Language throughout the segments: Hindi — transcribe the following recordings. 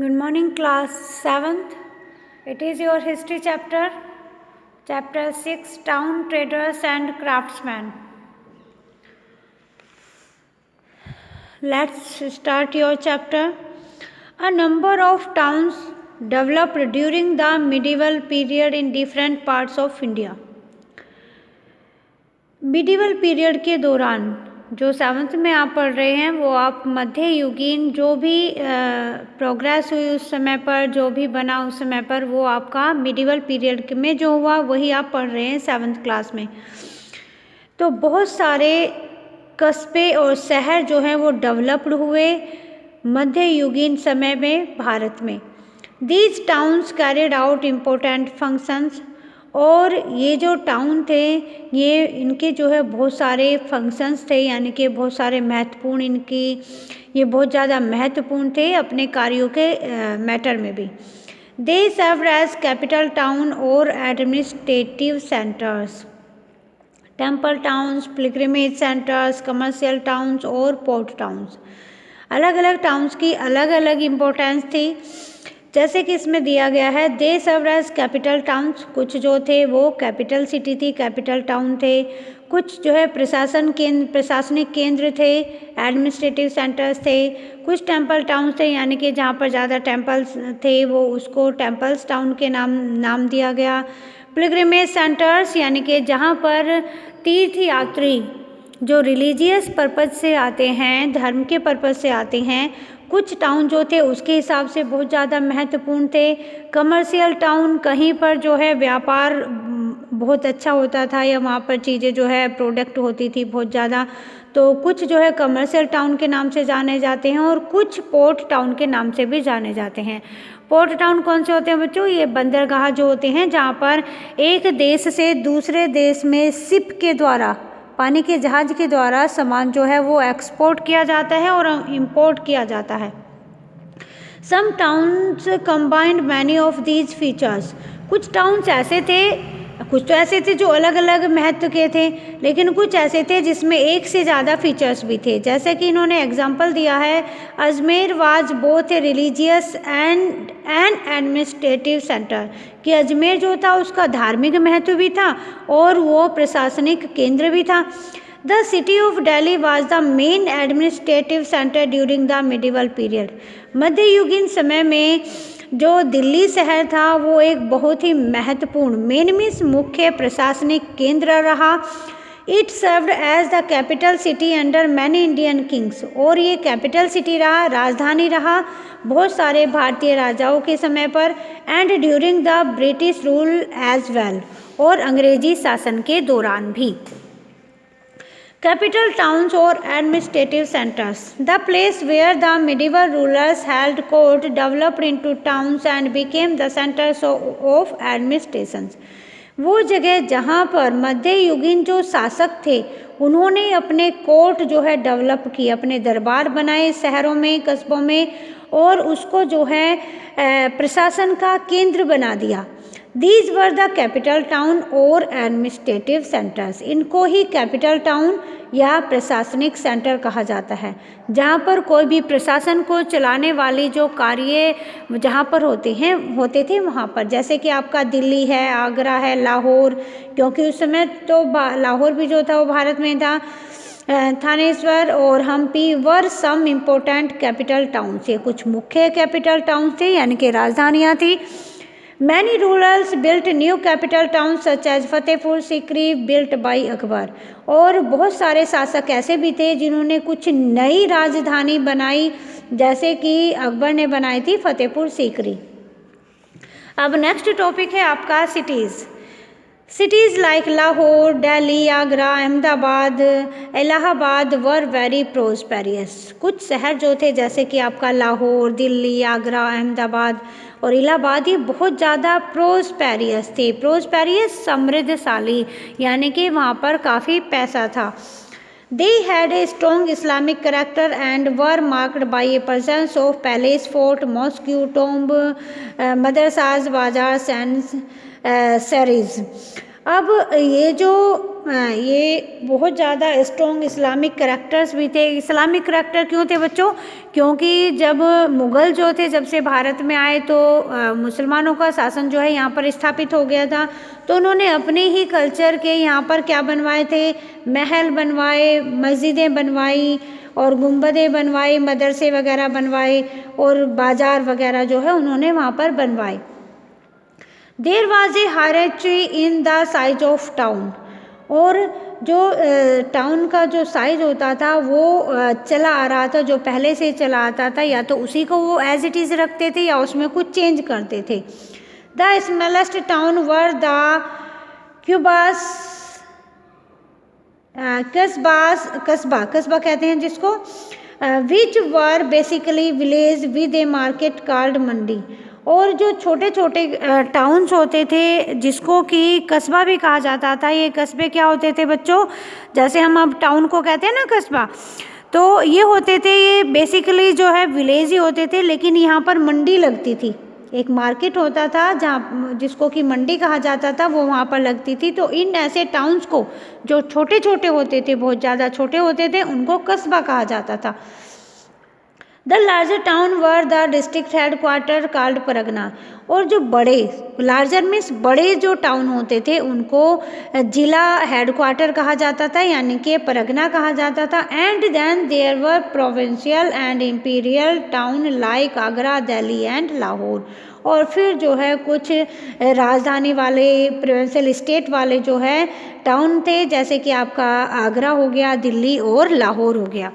Good morning, class 7th. It is your history chapter, chapter 6, Town Traders and Craftsmen. Let's start your chapter. A number of towns developed during the medieval period in different parts of India. Medieval period के दौरान जो 7th में आप पढ़ रहे हैं वो आप मध्य युगीन जो भी प्रोग्रेस हुई उस समय पर, जो भी बना उस समय पर, वो आपका मिडिवल पीरियड में जो हुआ वही आप पढ़ रहे हैं 7th क्लास में। तो बहुत सारे कस्बे और शहर जो हैं वो डेवलप्ड हुए मध्य युगीन समय में भारत में। These towns carried out important functions, और ये जो टाउन थे ये इनके जो है बहुत सारे फंक्शंस थे, यानी कि बहुत सारे महत्वपूर्ण ये बहुत ज़्यादा महत्वपूर्ण थे अपने कार्यों के मैटर में भी। दे सर्व्ड एज कैपिटल टाउन और administrative centres, temple towns, pilgrimage centres, commercial towns और पोर्ट टाउन्स। अलग अलग टाउन्स की अलग अलग इम्पोर्टेंस थी। जैसे कि इसमें दिया गया है, दे सर्व्ड एज कैपिटल टाउन्स, कुछ जो थे वो कैपिटल सिटी थी, कैपिटल टाउन थे। कुछ जो है प्रशासनिक केंद्र थे, एडमिनिस्ट्रेटिव सेंटर्स थे। कुछ टेम्पल टाउन्स थे, यानी कि जहाँ पर ज़्यादा टेम्पल्स थे वो उसको टेम्पल्स टाउन के नाम दिया गया। पिलग्रिमेज सेंटर्स, यानी कि जहाँ पर तीर्थयात्री जो रिलीजियस पर्पज़ से आते हैं, धर्म के पर्पज़ से आते हैं, कुछ टाउन जो थे उसके हिसाब से बहुत ज़्यादा महत्वपूर्ण थे। कमर्शियल टाउन, कहीं पर जो है व्यापार बहुत अच्छा होता था या वहाँ पर चीज़ें जो है प्रोडक्ट होती थी बहुत ज़्यादा, तो कुछ जो है कमर्शियल टाउन के नाम से जाने जाते हैं और कुछ पोर्ट टाउन के नाम से भी जाने जाते हैं। पोर्ट टाउन कौन से होते हैं बच्चों? ये बंदरगाह जो होते हैं जहाँ पर एक देश से दूसरे देश में शिप के द्वारा, पानी के जहाज के द्वारा सामान जो है वो एक्सपोर्ट किया जाता है और इंपोर्ट किया जाता है। Some towns combined many of these features, कुछ टाउन्स ऐसे थे, कुछ तो ऐसे थे जो अलग अलग महत्व के थे, लेकिन कुछ ऐसे थे जिसमें एक से ज़्यादा फीचर्स भी थे। जैसे कि इन्होंने एग्जांपल दिया है, Ajmer was both a religious and N administrative centre, कि अजमेर जो था उसका धार्मिक महत्व भी था और वो प्रशासनिक केंद्र भी था। The city of Delhi was the main administrative centre during the medieval period, मध्ययुगीन समय में जो दिल्ली शहर था वो एक बहुत ही महत्वपूर्ण, मेन मीन्स मुख्य प्रशासनिक केंद्र रहा। It served as the capital city under many Indian kings, और ये कैपिटल सिटी रहा, राजधानी रहा बहुत सारे भारतीय राजाओं के समय पर, and during the British rule as well, और अंग्रेजी शासन के दौरान भी। Capital towns or administrative centers, the place where the medieval rulers held court, developed into towns and became the centers of administrations. वो जगह जहाँ पर मध्य युगीन जो शासक थे उन्होंने अपने कोर्ट जो है डेवलप किए, अपने दरबार बनाए शहरों में, कस्बों में, और उसको जो है प्रशासन का केंद्र बना दिया। These were the capital town और एडमिनिस्ट्रेटिव सेंटर्स, इनको ही कैपिटल टाउन या प्रशासनिक सेंटर कहा जाता है, जहाँ पर कोई भी प्रशासन को चलाने वाली जो कार्य जहाँ पर होते थे वहाँ पर, जैसे कि आपका दिल्ली है, आगरा है, लाहौर, क्योंकि उस समय तो लाहौर भी जो था वो भारत में था, थानेश्वर और हम्पी वर सम इम्पोर्टेंट कैपिटल टाउन, ये कुछ मुख्य कैपिटल टाउन थे, यानी कि राजधानियाँ थी। Many rulers built new capital towns such as Fatehpur Sikri built by Akbar, और बहुत सारे शासक ऐसे भी थे जिन्होंने कुछ नई राजधानी बनाई, जैसे कि अकबर ने बनाई थी फतेहपुर सीकरी। अब नेक्स्ट टॉपिक है आपका cities. Cities like Lahore, Delhi, Agra, Ahmedabad, Allahabad were very prosperous, कुछ शहर जो थे जैसे कि आपका लाहौर, दिल्ली, आगरा, अहमदाबाद और इलाहाबाद, ये बहुत ज़्यादा प्रोस्पेरियस थे। प्रोस्पेरियस समृद्धशाली, यानी कि वहाँ पर काफ़ी पैसा था। They had a strong Islamic character and were marked by a presence of palace, fort, mosque, tomb, madrasas, bazaars and series। अब ये जो ये बहुत ज़्यादा स्ट्रॉन्ग इस्लामिक करैक्टर्स भी थे। इस्लामिक करैक्टर क्यों थे बच्चों? क्योंकि जब मुग़ल जो थे जब से भारत में आए तो मुसलमानों का शासन जो है यहाँ पर स्थापित हो गया था, तो उन्होंने अपने ही कल्चर के यहाँ पर क्या बनवाए थे, महल बनवाए, मस्जिदें बनवाई और गुंबदें बनवाई, मदरसे वगैरह बनवाए और बाज़ार वगैरह जो है उन्होंने वहाँ पर बनवाए। There was a hierarchy in the size of town, और जो टाउन का जो साइज़ होता था वो चला आ रहा था, जो पहले से चला आता था, या तो उसी को वो एज इट इज़ रखते थे या उसमें कुछ चेंज करते थे। The smallest town were the qasbas, कस्बा कहते हैं जिसको, which were basically village with a market called mandi. और जो छोटे छोटे टाउन्स होते थे जिसको कि कस्बा भी कहा जाता था, ये कस्बे क्या होते थे बच्चों, जैसे हम अब टाउन को कहते हैं ना कस्बा, तो ये होते थे, ये बेसिकली जो है विलेज ही होते थे, लेकिन यहाँ पर मंडी लगती थी, एक मार्केट होता था जहाँ जिसको कि मंडी कहा जाता था, वो वहाँ पर लगती थी। तो इन ऐसे टाउन्स को जो छोटे छोटे होते थे, बहुत ज़्यादा छोटे होते थे, उनको कस्बा कहा जाता था। The larger town were the district head quarter called Pargana, और जो बड़े, लार्जर मीन्स बड़े जो टाउन होते थे उनको जिला हेड क्वार्टर कहा जाता था, यानी कि परगना कहा जाता था। And then there were provincial and imperial town like Agra, Delhi and Lahore, और फिर जो है कुछ राजधानी वाले, प्रोविंशियल स्टेट वाले जो है टाउन थे, जैसे कि आपका आगरा हो गया, दिल्ली और लाहौर हो गया।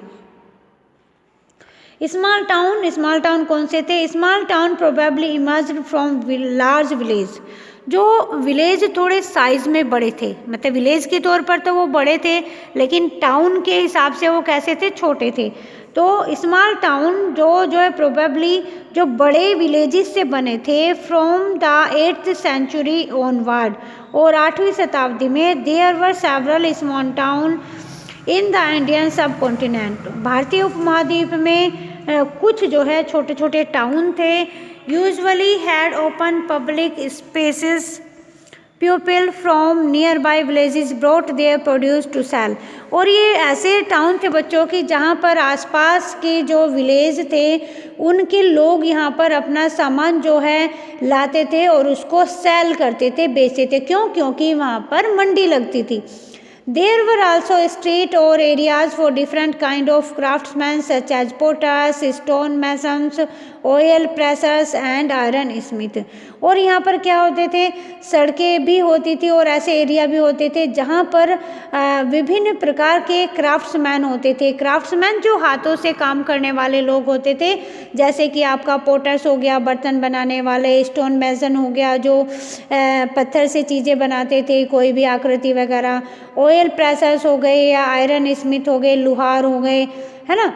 स्मॉल टाउन कौन से थे? Small town probably emerged from large village, जो विलेज थोड़े साइज में बड़े थे, मतलब विलेज के तौर पर तो वो बड़े थे, लेकिन टाउन के हिसाब से वो कैसे थे, छोटे थे। तो स्मॉल टाउन जो है प्रोबेबली जो बड़े विलेजेस से बने थे from the 8th century onward, और 8वीं शताब्दी में there were several small town in the Indian subcontinent, भारतीय उपमहाद्वीप में कुछ जो है छोटे छोटे टाउन थे। Usually had open public spaces, people from nearby villages brought there produce to sell, और ये ऐसे टाउन थे बच्चों की जहाँ पर आसपास के जो विलेज थे उनके लोग यहाँ पर अपना सामान जो है लाते थे और उसको सेल करते थे, बेचते थे। क्यों? क्योंकि वहाँ पर मंडी लगती थी। There were also street or areas for different kind of craftsmen such as potters, stone masons, oil pressers and iron smith, और यहाँ पर क्या होते थे, सड़कें भी होती थी और ऐसे एरिया भी होते थे जहाँ पर विभिन्न प्रकार के क्राफ्ट्समैन होते थे। क्राफ्ट्समैन जो हाथों से काम करने वाले लोग होते थे, जैसे कि आपका पोटर्स हो गया, बर्तन बनाने वाले, स्टोन मेसन हो गया जो पत्थर से चीज़ें बनाते थे, कोई भी आकृति वगैरह, ऑयल प्रेसर्स हो गए या आयरन स्मिथ हो गए, लुहार हो गए, है ना।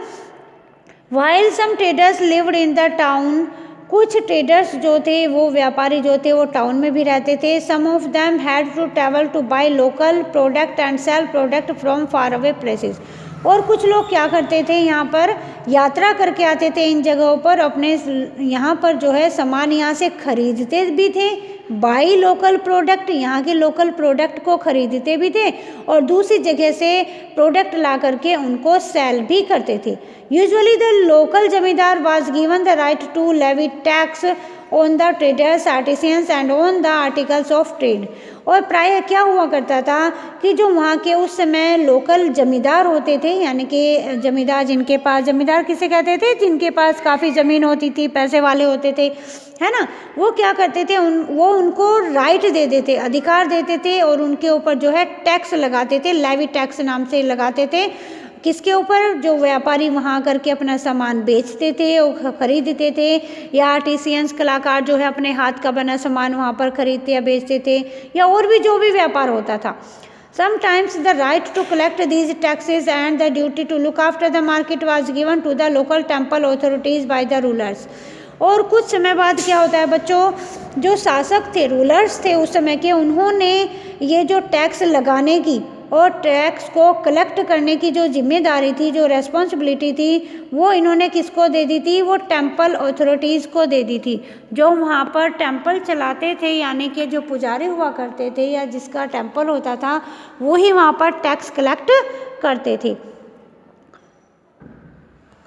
While some traders lived in the town, कुछ ट्रेडर्स जो थे, वो व्यापारी जो थे, वो टाउन में भी रहते थे। Some of them had to travel to buy local product and sell product from far away places, और कुछ लोग क्या करते थे, यहाँ पर यात्रा करके आते थे इन जगहों पर, अपने यहाँ पर जो है सामान यहाँ से खरीदते भी थे, बाई लोकल प्रोडक्ट, यहाँ के लोकल प्रोडक्ट को खरीदते भी थे, और दूसरी जगह से प्रोडक्ट ला करके उनको सेल भी करते थे। Usually the local zamindar was given the right to levy tax on the traders, artisans and on the articles of trade, और प्रायः क्या हुआ करता था कि जो वहाँ के उस समय लोकल जमींदार होते थे, यानी कि जमींदार जिनके पास, जमींदार किसे कहते थे, जिनके पास काफ़ी ज़मीन होती थी, पैसे वाले होते थे, है ना, वो क्या करते थे, वो उनको राइट दे देते, अधिकार देते थे, और उनके ऊपर जो है टैक्स लगाते थे, लेवी टैक्स नाम से लगाते थे। किसके ऊपर? जो व्यापारी वहाँ करके अपना सामान बेचते थे और खरीदते थे, या आर्टिसियंस कलाकार जो है अपने हाथ का बना सामान वहाँ पर खरीदते या बेचते थे, या और भी जो भी व्यापार होता था। Sometimes the right to collect these taxes and the duty to look after the market was given to the local temple authorities by the rulers, और कुछ समय बाद क्या होता है बच्चों, जो शासक थे, रूलर्स थे उस समय के, उन्होंने ये जो टैक्स लगाने की और टैक्स को कलेक्ट करने की जो जिम्मेदारी थी, जो रेस्पॉन्सिबिलिटी थी, वो इन्होंने किसको दे दी थी? वो टेम्पल अथॉरिटीज़ को दे दी थी। जो वहाँ पर टेम्पल चलाते थे, यानी कि जो पुजारी हुआ करते थे या जिसका टेम्पल होता था, वो ही वहाँ पर टैक्स कलेक्ट करते थे।